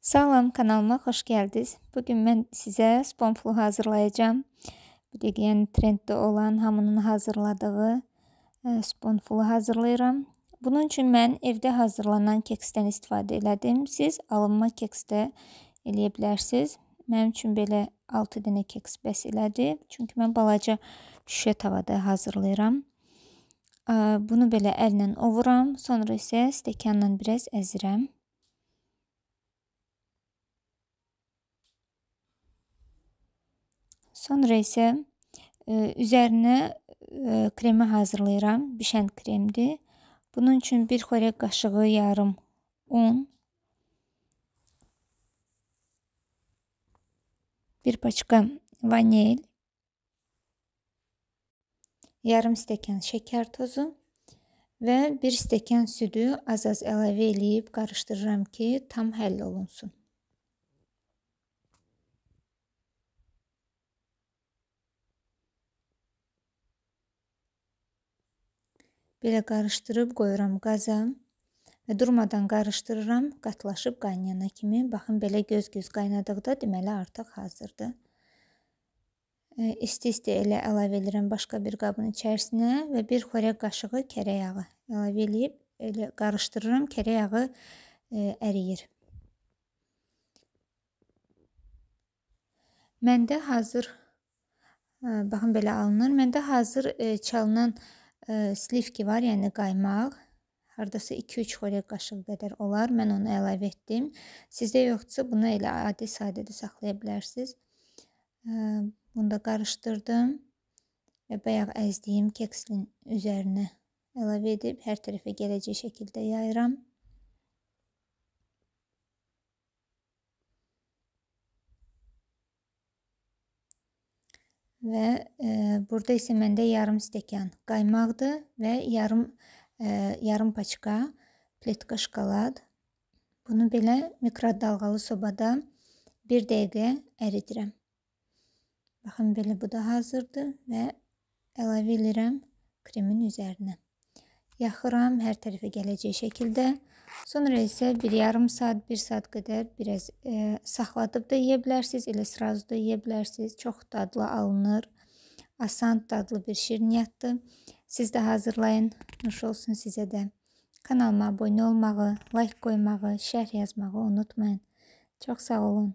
Salam, kanalıma xoş gəldiniz. Bugün mən sizə sponflu hazırlayacağım. Bu dəqiqə trenddə olan, hamının hazırladığı sponflu hazırlayıram. Bunun üçün mən evdə hazırlanan keksdən istifadə elədim. Siz alınma keks də eləyə bilərsiniz. Mənim üçün belə 6 dənə keks bəs elədi. Çünki mən balaca şüşə tavada hazırlayıram. Bunu belə əllə ovuram. Sonra isə stəkanla biraz əzirəm. Sonra isə üzərinə kremi hazırlayıram. Bişən kremdir. Bunun üçün bir xörək qaşığı yarım un, bir paçka vanil, yarım stəkan şəkər tozu və bir stəkan südü az-az əlavə eləyib qarışdırıram ki, tam həll olunsun. Belə qarışdırıb qoyuram qaza və durmadan qarışdırıram, qatlaşıb qaynayana kimi. Baxın, belə göz-göz qaynadıqda deməli artıq hazırdır. İsti-isti elə əlavə edirəm başqa bir qabın içərisinə və bir xörək qaşığı kərə yağı əlavə eləyib elə qarışdırıram, kərə yağı əriyir. Məndə hazır, baxın belə alınır. Məndə hazır çalınan slivki var, yəni qaymaq. Hardasa 2-3 xörək qaşığı qədər olar. Mən onu əlavə etdim. Sizdə yoxdursa bunu elə adi-sadə də saxlaya bilərsiniz. Bunu da qarışdırdım və bayaq əzdiyim keksin üzərinə əlavə edib hər tərəfə gələcək şəkildə yayıram. Və burada isə məndə yarım stəkan qaymaqdır və yarım paçka pletka şokolad. Bunu belə mikrodalğalı sobada 1 dəqiqə əridirəm. Baxın, belə bu da hazırdır və əlavə edirəm kremin üzərinə. Yaxıram hər tərəfə gələcək şəkildə. Sonra isə bir yarım saat, 1 saat qədər biraz saxladıb da yeyə bilərsiniz, elə sırası da yeyə bilərsiniz. Çox dadlı alınır. Asan, dadlı bir şirniyyatdır. Siz də hazırlayın. Nuş olsun sizə də. Kanalıma abunə olmağı, like qoymağı, şərh yazmağı unutmayın. Çox sağ olun.